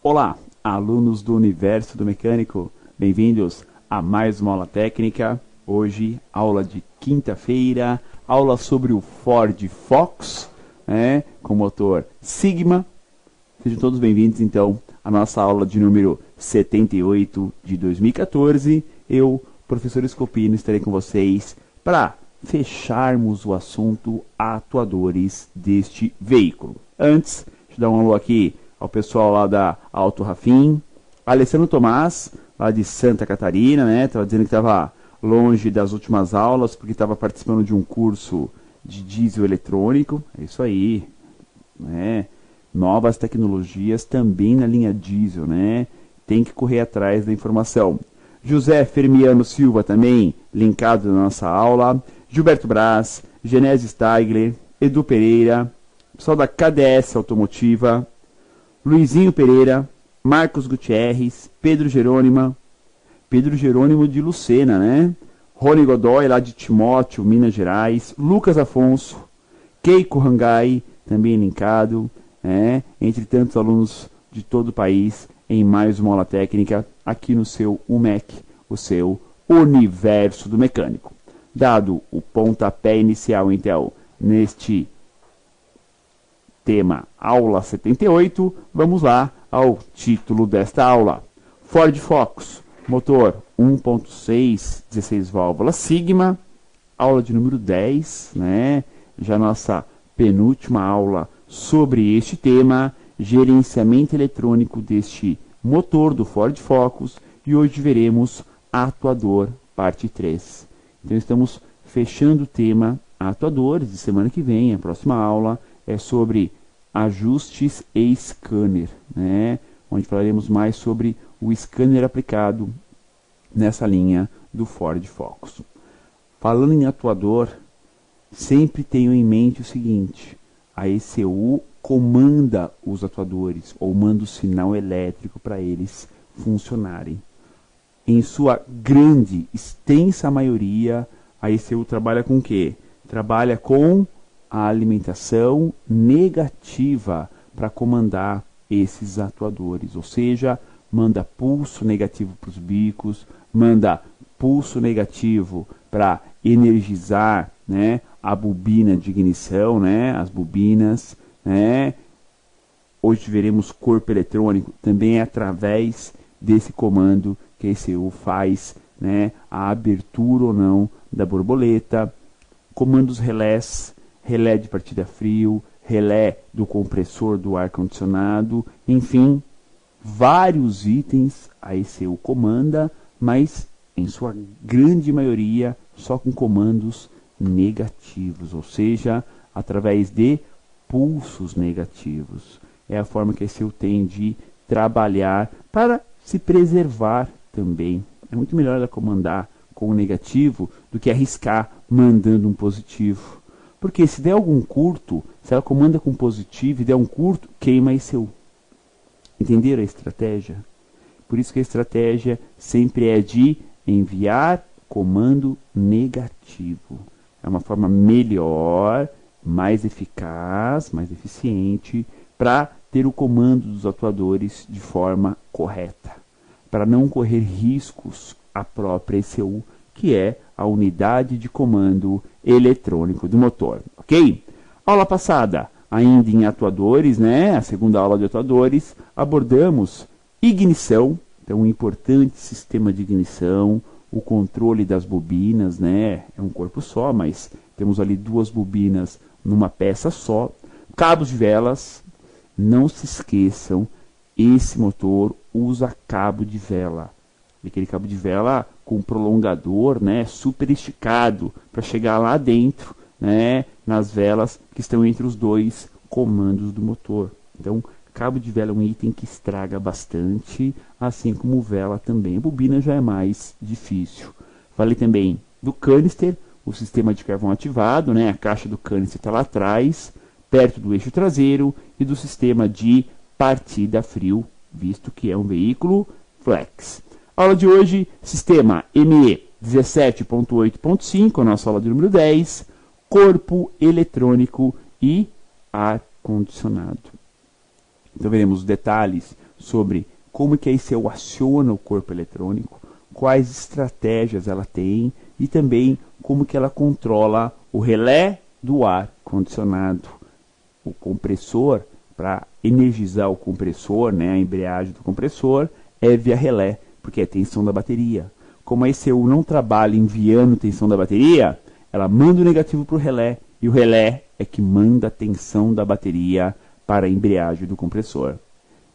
Olá, alunos do Universo do Mecânico, bem-vindos a mais uma aula técnica. Hoje, aula de quinta-feira, aula sobre o Ford Focus, com motor Sigma. Sejam todos bem-vindos, então, à nossa aula de número 78 de 2014. Eu, professor Scopino, estarei com vocês para fecharmos o assunto atuadores deste veículo. Antes, deixa eu dar um alô aqui ao pessoal lá da Auto Rafim, Alessandro Tomás, lá de Santa Catarina, estava dizendo que estava longe das últimas aulas, porque estava participando de um curso de diesel eletrônico. É isso aí, novas tecnologias também na linha diesel, tem que correr atrás da informação. José Fermiano Silva também, linkado na nossa aula, Gilberto Braz, Genésio Steigler, Edu Pereira, pessoal da KDS Automotiva, Luizinho Pereira, Marcos Gutierrez, Pedro Jerônimo de Lucena, Rony Godoy, lá de Timóteo, Minas Gerais, Lucas Afonso, Keiko Rangai, também linkado, entre tantos alunos de todo o país, em mais uma aula técnica, aqui no seu UMEC, o seu Universo do Mecânico. Dado o pontapé inicial, então, neste tema aula 78, vamos lá ao título desta aula. Ford Focus, motor 1.6, 16 válvulas Sigma, aula de número 10, já nossa penúltima aula sobre este tema, gerenciamento eletrônico deste motor do Ford Focus, e hoje veremos atuador, parte 3. Então estamos fechando o tema atuadores, de semana que vem, a próxima aula é sobre ajustes e scanner, onde falaremos mais sobre o scanner aplicado nessa linha do Ford Focus. Falando em atuador, sempre tenham em mente o seguinte: a ECU comanda os atuadores, ou manda o sinal elétrico para eles funcionarem. Em sua grande, extensa maioria, a ECU trabalha com o quê? Trabalha com a alimentação negativa para comandar esses atuadores, ou seja, manda pulso negativo para os bicos, manda pulso negativo para energizar, a bobina de ignição, as bobinas, Hoje veremos corpo eletrônico, também é através desse comando que a ECU faz, a abertura ou não da borboleta, comandos relés, relé de partida frio, relé do compressor do ar-condicionado, enfim, vários itens a ECU comanda, mas em sua grande maioria só com comandos negativos, ou seja, através de pulsos negativos. É a forma que a ECU tem de trabalhar para se preservar também. É muito melhor ela comandar com o negativo do que arriscar mandando um positivo. Porque se der algum curto, se ela comanda com positivo e der um curto, queima a ECU. Entenderam a estratégia? Por isso que a estratégia sempre é de enviar comando negativo. É uma forma melhor, mais eficaz, mais eficiente, para ter o comando dos atuadores de forma correta. Para não correr riscos à própria ECU, que é a unidade de comando eletrônico do motor, ok? Aula passada, ainda em atuadores, a segunda aula de atuadores, abordamos ignição, então um importante sistema de ignição, o controle das bobinas, é um corpo só, mas temos ali duas bobinas numa peça só, cabos de velas, não se esqueçam, esse motor usa cabo de vela, aquele cabo de vela com prolongador, super esticado, para chegar lá dentro, nas velas que estão entre os dois comandos do motor. Então, cabo de vela é um item que estraga bastante, assim como vela também. A bobina já é mais difícil. Falei também do canister, o sistema de carvão ativado, a caixa do canister está lá atrás, perto do eixo traseiro, e do sistema de partida frio, visto que é um veículo flex. Aula de hoje, sistema ME 17.8.5, a nossa aula de número 10, corpo eletrônico e ar-condicionado. Então veremos detalhes sobre como que a ECU aciona o corpo eletrônico, quais estratégias ela tem e também como que ela controla o relé do ar condicionado, o compressor, para energizar o compressor, né, a embreagem do compressor, é via relé, porque é tensão da bateria. Como a ECU não trabalha enviando tensão da bateria, ela manda o negativo para o relé, e o relé é que manda a tensão da bateria para a embreagem do compressor.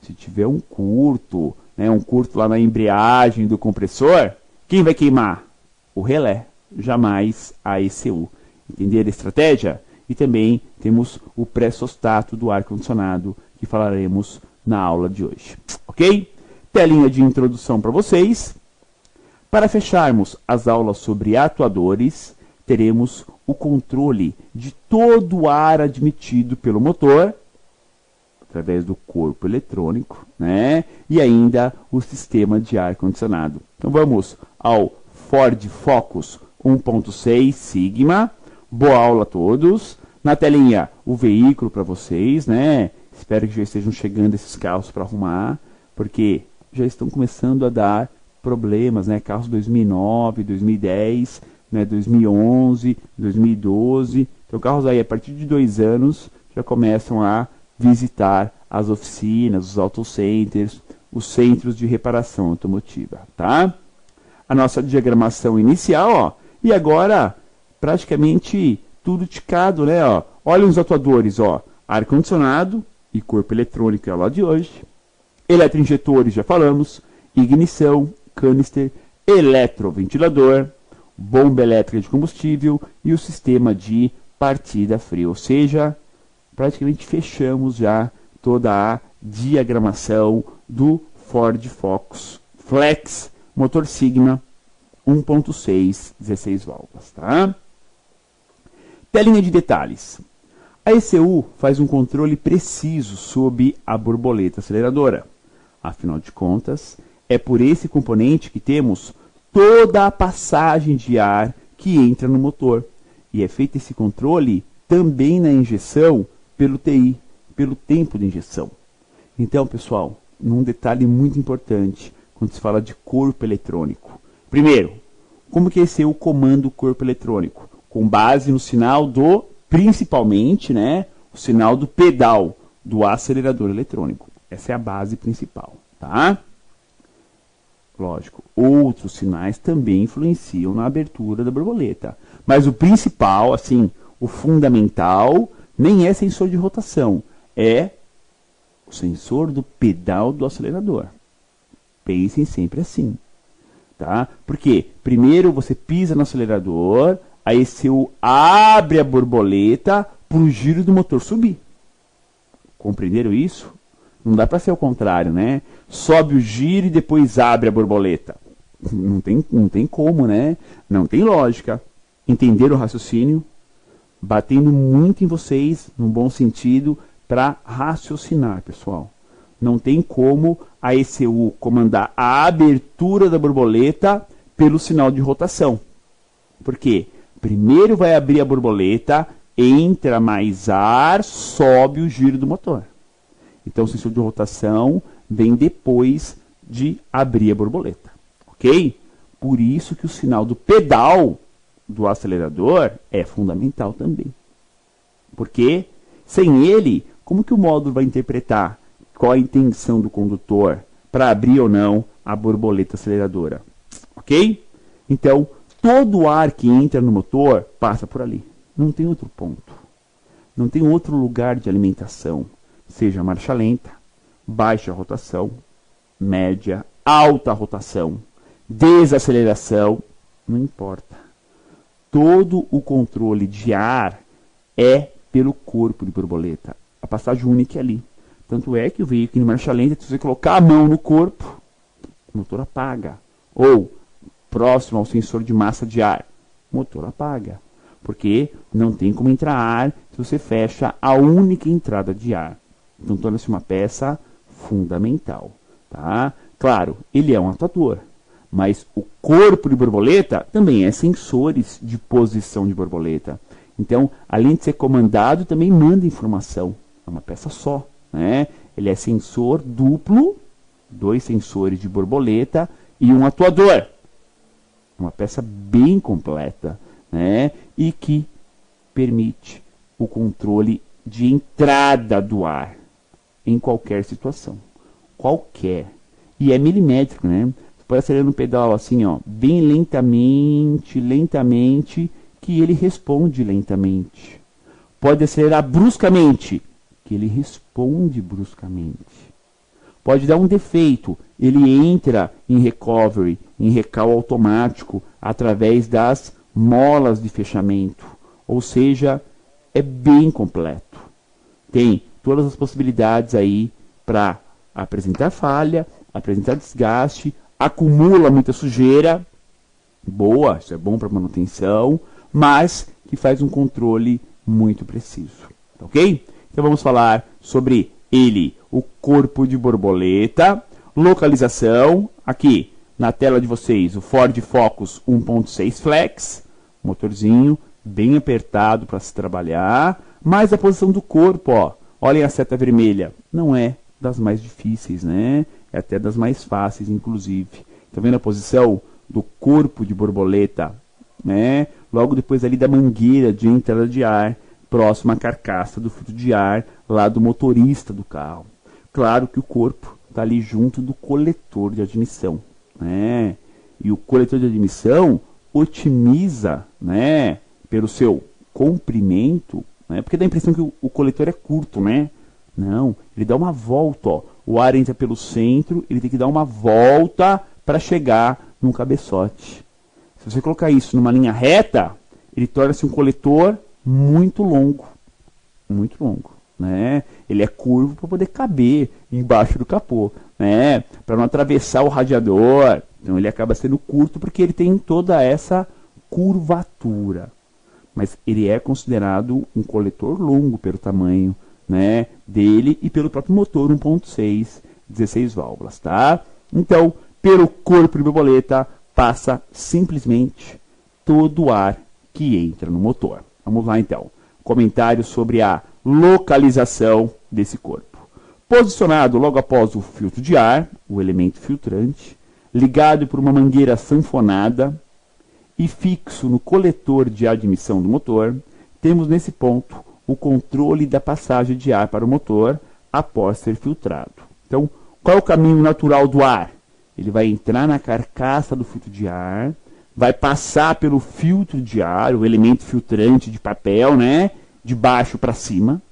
Se tiver um curto, né, um curto lá na embreagem do compressor, quem vai queimar? O relé, jamais a ECU. Entenderam a estratégia? E também temos o pré-sostato do ar-condicionado, que falaremos na aula de hoje. Ok? Telinha de introdução para vocês. Para fecharmos as aulas sobre atuadores, teremos o controle de todo o ar admitido pelo motor, através do corpo eletrônico, né? E ainda o sistema de ar-condicionado. Então vamos ao Ford Focus 1.6 Sigma. Boa aula a todos. Na telinha, o veículo para vocês, né? Espero que já estejam chegando esses carros para arrumar, porque já estão começando a dar problemas, né? Carros 2009, 2010, né? 2011, 2012. Então, carros aí a partir de 2 anos já começam a visitar as oficinas, os auto centers, os centros de reparação automotiva, tá? A nossa diagramação inicial, ó. E agora, praticamente tudo ticado, né, ó. Olha os atuadores, ó. Ar-condicionado e corpo eletrônico é lá de hoje. Eletroinjetores, já falamos. Ignição, canister, eletroventilador, bomba elétrica de combustível e o sistema de partida fria. Ou seja, praticamente fechamos já toda a diagramação do Ford Focus Flex motor Sigma 1.6, 16 válvulas, tá? Telinha de detalhes. A ECU faz um controle preciso sobre a borboleta aceleradora. Afinal de contas, é por esse componente que temos toda a passagem de ar que entra no motor. E é feito esse controle também na injeção pelo TI, pelo tempo de injeção. Então, pessoal, um detalhe muito importante quando se fala de corpo eletrônico. Primeiro, como que esse é o comando do corpo eletrônico? Com base no sinal do, principalmente, né, o sinal do pedal do acelerador eletrônico. Essa é a base principal, tá? Lógico, outros sinais também influenciam na abertura da borboleta. Mas o principal, assim, o fundamental, nem é sensor de rotação, é o sensor do pedal do acelerador. Pensem sempre assim, tá? Porque primeiro você pisa no acelerador, aí ECU abre a borboleta para o giro do motor subir. Compreenderam isso? Não dá para ser o contrário, né? Sobe o giro e depois abre a borboleta. Não tem como, né? Não tem lógica. Entenderam o raciocínio? Batendo muito em vocês, no bom sentido, para raciocinar, pessoal. Não tem como a ECU comandar a abertura da borboleta pelo sinal de rotação. Por quê? Primeiro vai abrir a borboleta, entra mais ar, sobe o giro do motor. Então o sensor de rotação vem depois de abrir a borboleta. Ok? Por isso que o sinal do pedal do acelerador é fundamental também. Porque sem ele, como que o módulo vai interpretar qual a intenção do condutor para abrir ou não a borboleta aceleradora? Ok? Então, todo o ar que entra no motor passa por ali. Não tem outro ponto. Não tem outro lugar de alimentação. Seja marcha lenta, baixa rotação, média, alta rotação, desaceleração, não importa. Todo o controle de ar é pelo corpo de borboleta. A passagem única é ali. Tanto é que o veículo em marcha lenta, se você colocar a mão no corpo, o motor apaga. Ou próximo ao sensor de massa de ar, o motor apaga. Porque não tem como entrar ar se você fecha a única entrada de ar. Então torna-se uma peça fundamental. Tá? Claro, ele é um atuador. Mas o corpo de borboleta também é sensores de posição de borboleta. Então, além de ser comandado, também manda informação. É uma peça só, né? Ele é sensor duplo 2 sensores de borboleta e um atuador. Uma peça bem completa, né? E que permite o controle de entrada do ar em qualquer situação. Qualquer. E é milimétrico, né? Você pode acelerar no pedal assim, ó, bem lentamente, lentamente, que ele responde lentamente. Pode acelerar bruscamente, que ele responde bruscamente. Pode dar um defeito, ele entra em recovery, em recal automático, através das molas de fechamento. Ou seja, é bem completo. Tem todas as possibilidades aí para apresentar falha, apresentar desgaste, acumula muita sujeira, boa, isso é bom para manutenção, mas que faz um controle muito preciso, ok? Então vamos falar sobre ele, o corpo de borboleta, localização, aqui na tela de vocês, o Ford Focus 1.6 Flex, motorzinho bem apertado para se trabalhar, mas a posição do corpo, ó, olhem a seta vermelha, não é das mais difíceis, né? É até das mais fáceis, inclusive. Tá vendo a posição do corpo de borboleta, né? Logo depois ali da mangueira de entrada de ar, próximo à carcaça do filtro de ar, lá do motorista do carro. Claro que o corpo está ali junto do coletor de admissão, né? E o coletor de admissão otimiza, né, pelo seu comprimento, né? Porque dá a impressão que o coletor é curto, né? Não, ele dá uma volta, ó. O ar entra pelo centro, ele tem que dar uma volta para chegar num cabeçote. Se você colocar isso numa linha reta, ele torna-se um coletor muito longo, né? Ele é curvo para poder caber embaixo do capô, né? Para não atravessar o radiador. Então ele acaba sendo curto porque ele tem toda essa curvatura. Mas ele é considerado um coletor longo pelo tamanho, né, dele e pelo próprio motor 1.6, 16 válvulas, tá? Então, pelo corpo de borboleta passa simplesmente todo o ar que entra no motor. Vamos lá então. Comentário sobre a localização desse corpo. Posicionado logo após o filtro de ar, o elemento filtrante, ligado por uma mangueira sanfonada e fixo no coletor de admissão do motor, temos nesse ponto o controle da passagem de ar para o motor após ser filtrado. Então, qual é o caminho natural do ar? Ele vai entrar na carcaça do filtro de ar, vai passar pelo filtro de ar, o elemento filtrante de papel, né, de baixo para cima.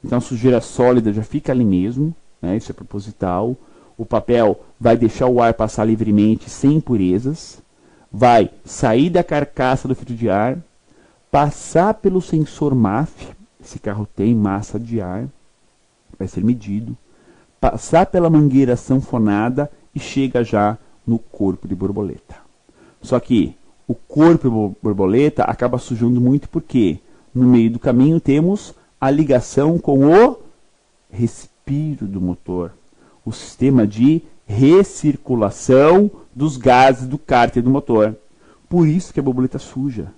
Então a sujeira sólida já fica ali mesmo, né, isso é proposital. O papel vai deixar o ar passar livremente, sem impurezas. Vai sair da carcaça do filtro de ar, passar pelo sensor MAF, esse carro tem massa de ar, vai ser medido, passar pela mangueira sanfonada e chega já no corpo de borboleta. Só que o corpo de borboleta acaba sujando muito porque no meio do caminho temos a ligação com o respiro do motor, o sistema de recirculação dos gases do cárter do motor. Por isso que a borboleta suja.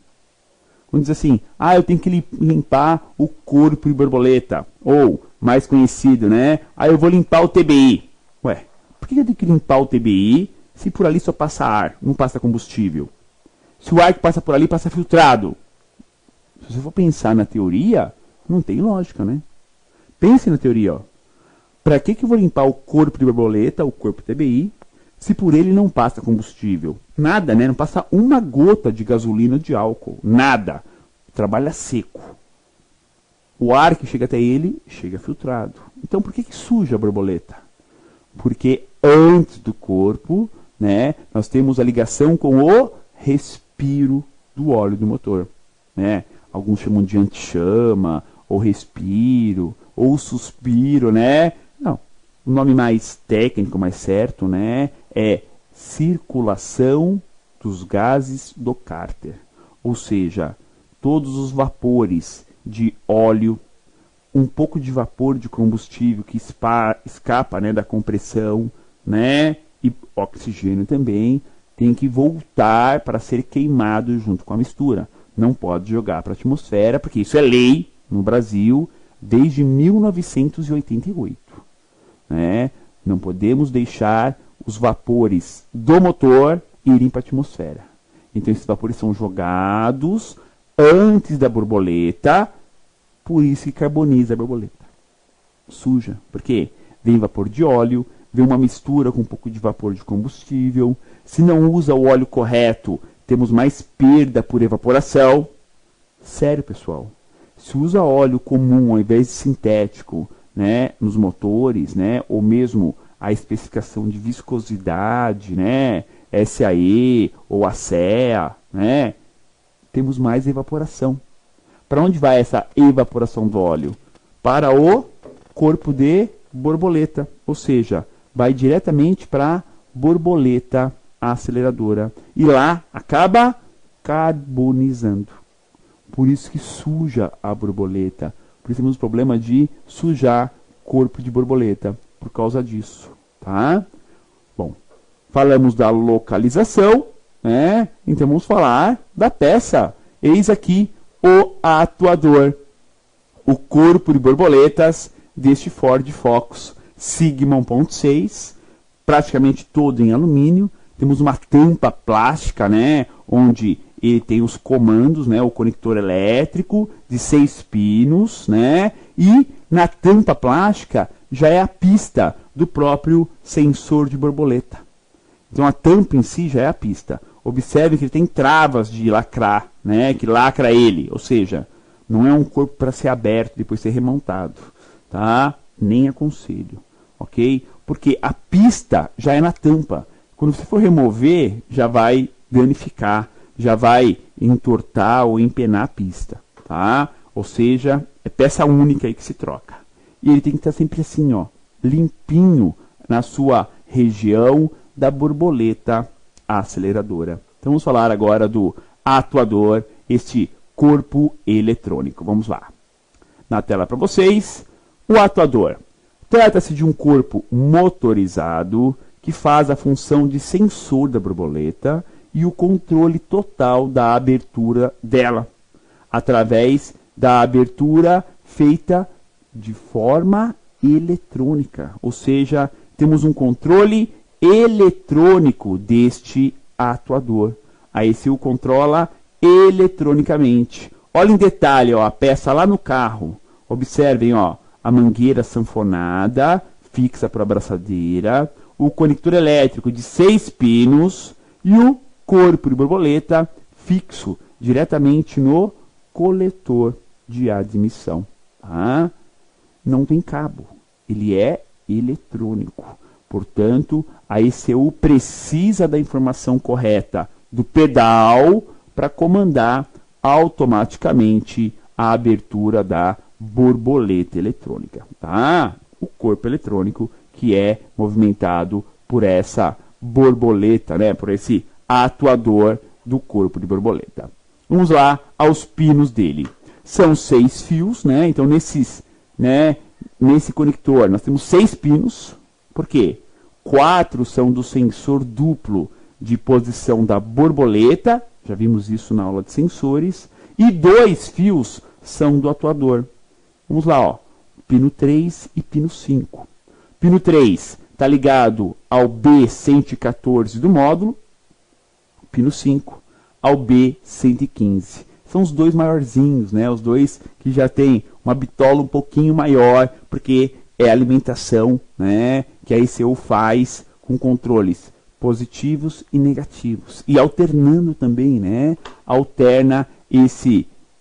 Quando diz assim, eu tenho que limpar o corpo de borboleta, ou, mais conhecido, né? Eu vou limpar o TBI. Ué, por que eu tenho que limpar o TBI se por ali só passa ar, não passa combustível? Se o ar que passa por ali passa filtrado. Se você for pensar na teoria, não tem lógica, né? Pense na teoria, ó. Para que eu vou limpar o corpo de borboleta, o corpo TBI, se por ele não passa combustível? Nada, né? Não passa uma gota de gasolina ou de álcool. Nada. Trabalha seco. O ar que chega até ele, chega filtrado. Então, por que suja a borboleta? Porque antes do corpo, né, nós temos a ligação com o respiro do óleo do motor, né? Alguns chamam de antichama, ou respiro, ou suspiro, né? Não, o nome mais técnico, mais certo, né, é circulação dos gases do cárter. Ou seja, todos os vapores de óleo, um pouco de vapor de combustível que escapa, né, da compressão, né, e oxigênio também, tem que voltar para ser queimado junto com a mistura. Não pode jogar para a atmosfera, porque isso é lei no Brasil desde 1988. Né? Não podemos deixar os vapores do motor irem para a atmosfera. Então esses vapores são jogados antes da borboleta, por isso que carboniza a borboleta. Suja, porque vem vapor de óleo, vem uma mistura com um pouco de vapor de combustível. Se não usa o óleo correto, temos mais perda por evaporação. Sério, pessoal. Se usa óleo comum ao invés de sintético, né, nos motores, né, ou mesmo a especificação de viscosidade, né, SAE ou ASEA, né, temos mais evaporação. Para onde vai essa evaporação do óleo? Para o corpo de borboleta, ou seja, vai diretamente para a borboleta aceleradora e lá acaba carbonizando. Por isso que suja a borboleta. Por isso temos o problema de sujar corpo de borboleta por causa disso, tá? Bom, falamos da localização, né? Então vamos falar da peça. Eis aqui o atuador, o corpo de borboletas deste Ford Focus Sigma 1.6, praticamente todo em alumínio. Temos uma tampa plástica, né, onde ele tem os comandos, né, o conector elétrico de 6 pinos, né, e na tampa plástica já é a pista do próprio sensor de borboleta. Então a tampa em si já é a pista. Observe que ele tem travas de lacrar, né, que lacra ele, ou seja, não é um corpo para ser aberto e depois ser remontado, tá? Nem aconselho, ok? Porque a pista já é na tampa. Quando você for remover, já vai danificar, já vai entortar ou empenar a pista, tá? Ou seja, é peça única aí que se troca. E ele tem que estar sempre assim, ó, limpinho na sua região da borboleta aceleradora. Então vamos falar agora do atuador, este corpo eletrônico. Vamos lá. Na tela para vocês, o atuador. Trata-se de um corpo motorizado que faz a função de sensor da borboleta e o controle total da abertura dela, através da abertura feita de forma eletrônica. Ou seja, temos um controle eletrônico deste atuador. Aí se o controla eletronicamente. Olha em detalhe, ó, a peça lá no carro. Observem, ó, a mangueira sanfonada, fixa para a abraçadeira, o conector elétrico de 6 pinos e o corpo de borboleta fixo diretamente no coletor de admissão. Tá? Não tem cabo, ele é eletrônico. Portanto, a ECU precisa da informação correta do pedal para comandar automaticamente a abertura da borboleta eletrônica. Tá? O corpo eletrônico que é movimentado por essa borboleta, né? Por esse atuador do corpo de borboleta. Vamos lá aos pinos dele. São 6 fios, né? Então nesse conector nós temos 6 pinos. Por quê? 4 são do sensor duplo de posição da borboleta, já vimos isso na aula de sensores, e 2 fios são do atuador. Vamos lá, ó. Pino 3 e pino 5. Pino 3 está ligado ao B114 do módulo, pino 5 ao B115. São os dois maiorzinhos, né? Os dois que já tem uma bitola um pouquinho maior, porque é a alimentação, né, que a ECU faz com controles positivos e negativos. E alternando também, né? Alterna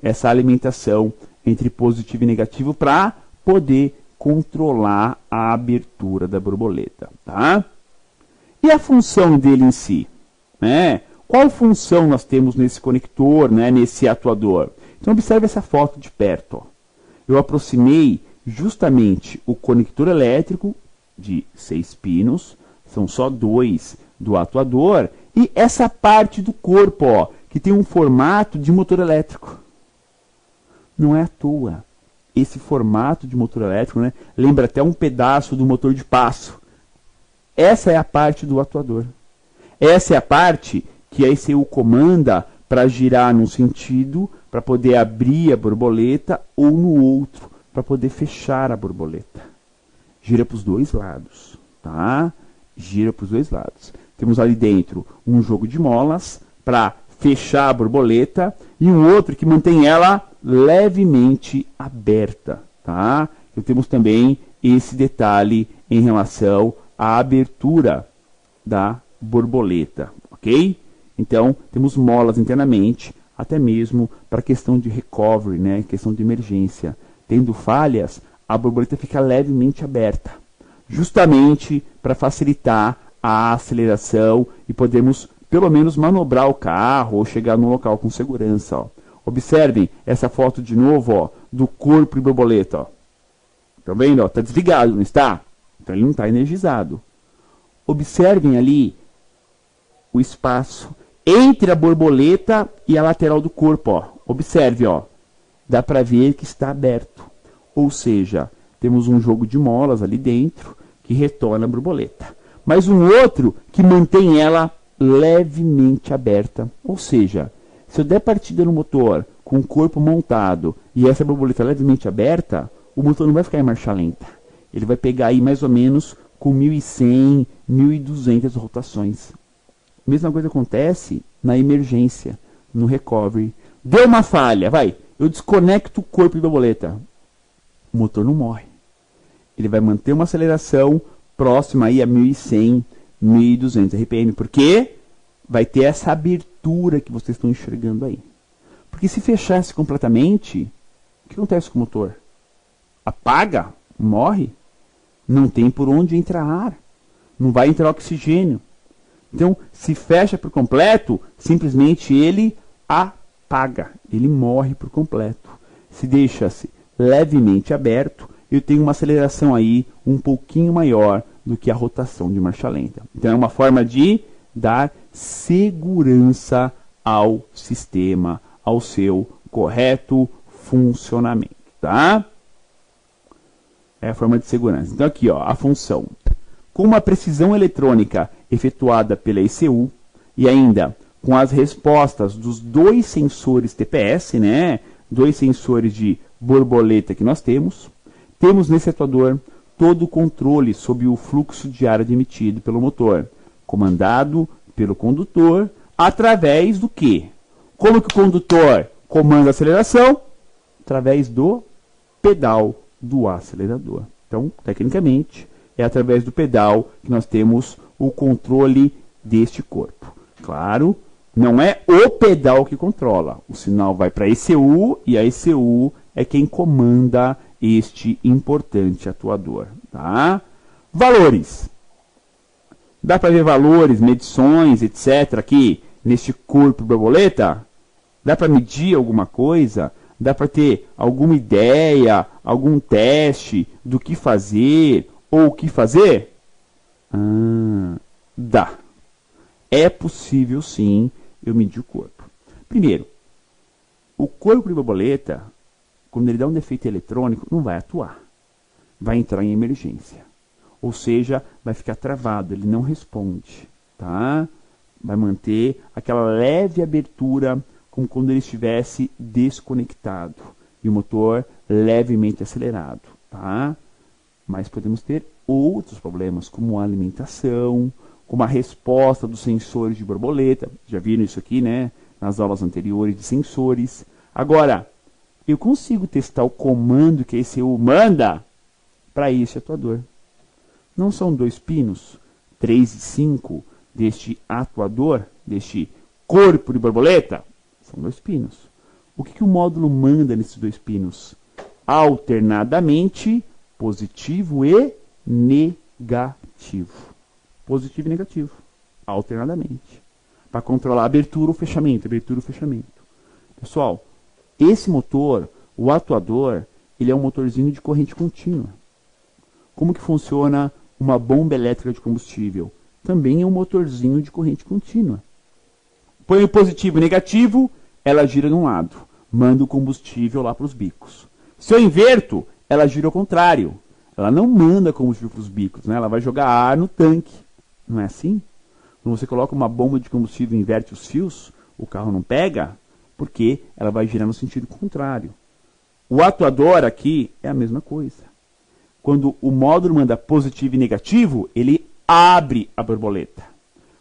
essa alimentação entre positivo e negativo para poder controlar a abertura da borboleta, tá? E a função dele em si, né? Qual função nós temos nesse conector, né, nesse atuador? Então observe essa foto de perto, ó. Eu aproximei justamente o conector elétrico de 6 pinos, são só 2 do atuador, e essa parte do corpo, ó, que tem um formato de motor elétrico. Não é à toa. Esse formato de motor elétrico, né, lembra até um pedaço do motor de passo. Essa é a parte do atuador. Essa é a parte que a ECU comanda para girar num sentido, para poder abrir a borboleta, ou no outro, para poder fechar a borboleta. Gira para os dois lados, tá? Gira para os dois lados. Temos ali dentro um jogo de molas para fechar a borboleta e um outro que mantém ela levemente aberta, tá? Então temos também esse detalhe em relação à abertura da borboleta, ok? Então temos molas internamente, até mesmo para questão de recovery, né? Questão de emergência. Tendo falhas, a borboleta fica levemente aberta, justamente para facilitar a aceleração e podermos pelo menos manobrar o carro ou chegar no local com segurança. Ó. Observem essa foto de novo, ó, do corpo de borboleta. Estão vendo? Está desligado, não está? Então ele não está energizado. Observem ali o espaço entre a borboleta e a lateral do corpo. Ó. Observe, ó. Dá para ver que está aberto. Ou seja, temos um jogo de molas ali dentro que retorna a borboleta. Mas um outro que mantém ela levemente aberta. Ou seja, se eu der partida no motor com o corpo montado e essa borboleta levemente aberta, o motor não vai ficar em marcha lenta. Ele vai pegar aí mais ou menos com 1.100, 1.200 rotações. Mesma coisa acontece na emergência, no recovery. Deu uma falha, vai. Eu desconecto o corpo de borboleta. O motor não morre. Ele vai manter uma aceleração próxima aí a 1.100, 1.200 RPM. Porque vai ter essa abertura que vocês estão enxergando aí. Porque se fechasse completamente, o que acontece com o motor? Apaga, morre, não tem por onde entrar ar, não vai entrar oxigênio. Então, se fecha por completo, simplesmente ele apaga, ele morre por completo. Se deixa-se levemente aberto, eu tenho uma aceleração aí um pouquinho maior do que a rotação de marcha lenta. Então, é uma forma de dar segurança ao sistema, ao seu correto funcionamento, tá? É a forma de segurança. Então aqui, ó, a função. Com uma precisão eletrônica efetuada pela ECU e ainda com as respostas dos dois sensores TPS, né? Dois sensores de borboleta que nós temos nesse atuador todo o controle sobre o fluxo de ar admitido pelo motor, comandado pelo condutor através do quê? Como que o condutor comanda a aceleração? Através do pedal do acelerador. Então, tecnicamente, é através do pedal que nós temos o controle deste corpo. Claro, não é o pedal que controla. O sinal vai para a ECU e a ECU é quem comanda este importante atuador. Tá? Valores. Dá para ver valores, medições, etc. aqui neste corpo borboleta? Dá para medir alguma coisa? Dá para ter alguma ideia, algum teste do que fazer ou o que fazer? Dá. É possível sim eu medir o corpo. Primeiro, o corpo de borboleta, quando ele dá um defeito eletrônico, não vai atuar. Vai entrar em emergência. Ou seja, vai ficar travado, ele não responde. Tá? Vai manter aquela leve abertura como quando ele estivesse desconectado e o motor levemente acelerado, tá? Mas podemos ter outros problemas, como a alimentação, como a resposta dos sensores de borboleta. Já viram isso aqui, né? Nas aulas anteriores de sensores. Agora, eu consigo testar o comando que a ECU manda para esse atuador. Não são dois pinos, 3 e 5 deste atuador, deste corpo de borboleta? São dois pinos. O que o módulo manda nesses dois pinos? Alternadamente, positivo e negativo. Positivo e negativo. Alternadamente. Para controlar a abertura ou fechamento. Abertura ou fechamento. Pessoal, esse motor, o atuador, ele é um motorzinho de corrente contínua. Como que funciona uma bomba elétrica de combustível? Também é um motorzinho de corrente contínua. Põe o positivo e negativo, ela gira de um lado, manda o combustível lá para os bicos. Se eu inverto, ela gira ao contrário. Ela não manda combustível para os bicos, né? Ela vai jogar ar no tanque. Não é assim? Quando você coloca uma bomba de combustível e inverte os fios, o carro não pega, porque ela vai girar no sentido contrário. O atuador aqui é a mesma coisa. Quando o módulo manda positivo e negativo, ele abre a borboleta.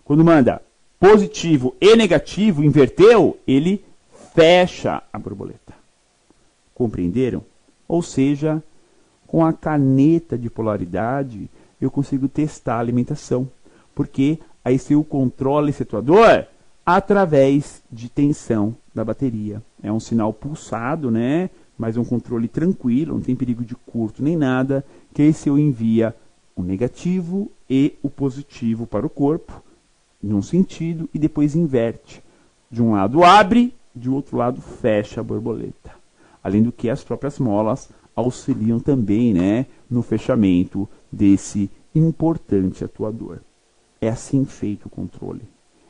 Quando manda positivo e negativo, inverteu, ele fecha a borboleta. Compreenderam? Ou seja, com a caneta de polaridade, eu consigo testar a alimentação. Porque aí se eu controlo esse atuador através de tensão da bateria. É um sinal pulsado, né? Mas é um controle tranquilo, não tem perigo de curto nem nada, que esse eu envia o negativo e o positivo para o corpo, num sentido, e depois inverte. De um lado abre, de outro lado fecha a borboleta. Além do que as próprias molas auxiliam também, né, no fechamento desse importante atuador. É assim feito o controle.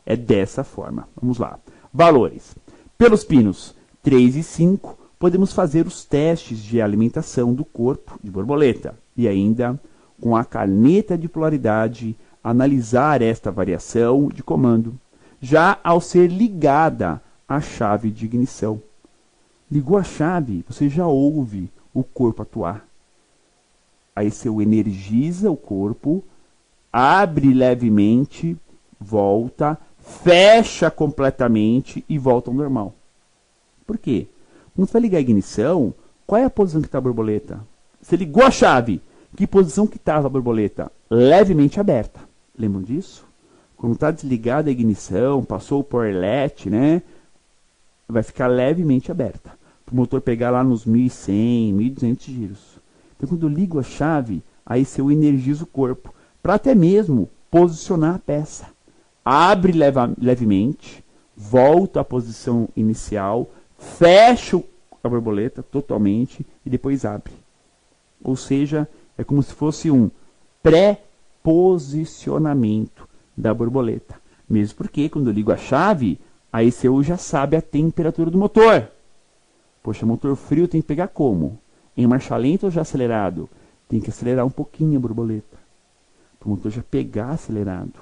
É dessa forma. Vamos lá. Valores. Pelos pinos 3 e 5, podemos fazer os testes de alimentação do corpo de borboleta. E ainda, com a caneta de polaridade, analisar esta variação de comando, já ao ser ligada à chave de ignição. Ligou a chave, você já ouve o corpo atuar. Aí você energiza o corpo, abre levemente, volta, fecha completamente e volta ao normal. Por quê? Quando você vai ligar a ignição, qual é a posição que está a borboleta? Você ligou a chave, que posição que estava a borboleta? Levemente aberta. Lembram disso? Quando está desligada a ignição, passou o power let, né? Vai ficar levemente aberta. Para o motor pegar lá nos 1100, 1200 giros. Então quando eu ligo a chave, aí eu energizo o corpo. Para até mesmo posicionar a peça. Abre levemente, volta à posição inicial, fecha a borboleta totalmente e depois abre. Ou seja, é como se fosse um pré-posicionamento da borboleta. Mesmo porque quando eu ligo a chave, a ECU já sabe a temperatura do motor. Poxa, motor frio tem que pegar como? Em marcha lenta ou já acelerado? Tem que acelerar um pouquinho a borboleta. Para o motor já pegar acelerado.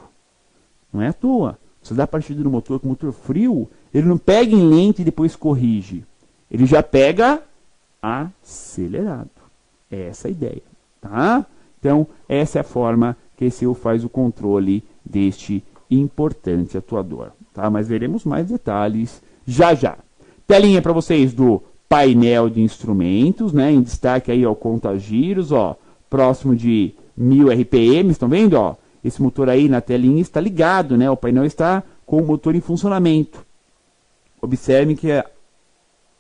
Não é à toa. Você dá partida no motor com motor frio, ele não pega em lento e depois corrige. Ele já pega acelerado. É essa a ideia. Tá? Então, essa é a forma que a ECU faz o controle deste importante atuador. Tá? Mas veremos mais detalhes já já. Telinha para vocês do painel de instrumentos, né? Em destaque aí, ó, conta-giros, ó, próximo de 1000 RPM, estão vendo, ó? Esse motor aí na telinha está ligado, né? O painel está com o motor em funcionamento. Observem que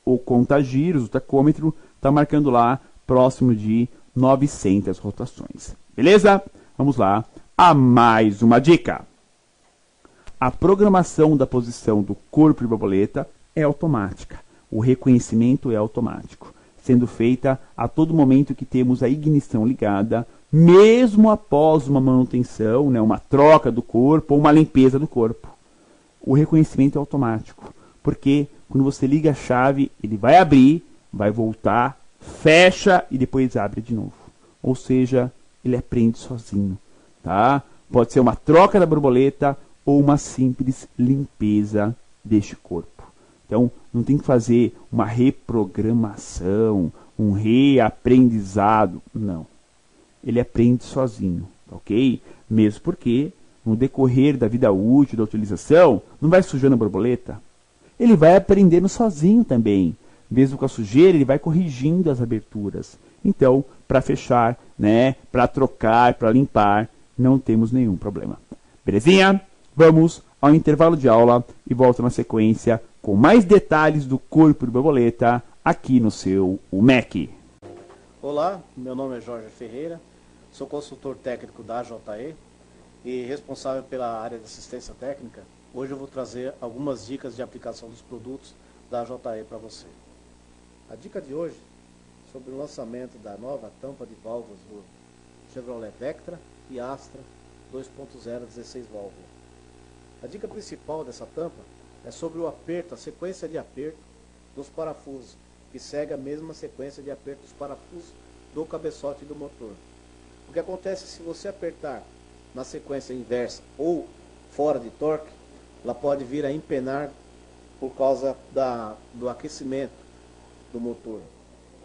o conta-giros, o tacômetro, está marcando lá próximo de 900 rotações. Beleza? Vamos lá a mais uma dica. A programação da posição do corpo de borboleta é automática. O reconhecimento é automático, sendo feita a todo momento que temos a ignição ligada, mesmo após uma manutenção, né, uma troca do corpo ou uma limpeza do corpo. O reconhecimento é automático, porque quando você liga a chave, ele vai abrir, vai voltar, fecha e depois abre de novo. Ou seja, ele aprende sozinho. Tá? Pode ser uma troca da borboleta ou uma simples limpeza deste corpo. Então, não tem que fazer uma reprogramação, um reaprendizado. Não. Ele aprende sozinho, ok? Mesmo porque, no decorrer da vida útil, da utilização, não vai sujando a borboleta. Ele vai aprendendo sozinho também. Mesmo com a sujeira, ele vai corrigindo as aberturas. Então, para fechar, né, para trocar, para limpar, não temos nenhum problema. Belezinha? Vamos ao intervalo de aula e volto na sequência com mais detalhes do corpo de borboleta aqui no seu UMEC. Olá, meu nome é Jorge Ferreira, sou consultor técnico da JE e responsável pela área de assistência técnica. Hoje eu vou trazer algumas dicas de aplicação dos produtos da JE para você. A dica de hoje é sobre o lançamento da nova tampa de válvulas do Chevrolet Vectra e Astra 2.0 16 válvulas. A dica principal dessa tampa é sobre o aperto, a sequência de aperto dos parafusos, que segue a mesma sequência de aperto dos parafusos do cabeçote do motor. O que acontece se você apertar na sequência inversa ou fora de torque, ela pode vir a empenar por causa do aquecimento do motor,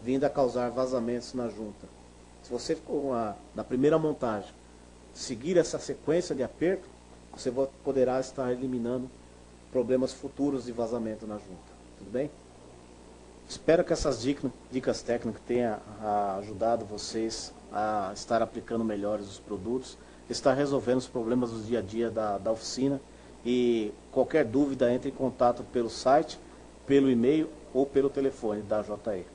vindo a causar vazamentos na junta. Se você, na primeira montagem, seguir essa sequência de aperto, você poderá estar eliminando problemas futuros de vazamento na junta. Tudo bem? Espero que essas dicas técnicas tenham ajudado vocês a estar aplicando melhores os produtos, estar resolvendo os problemas do dia a dia da oficina. E qualquer dúvida, entre em contato pelo site, pelo e-mail ou pelo telefone da JE.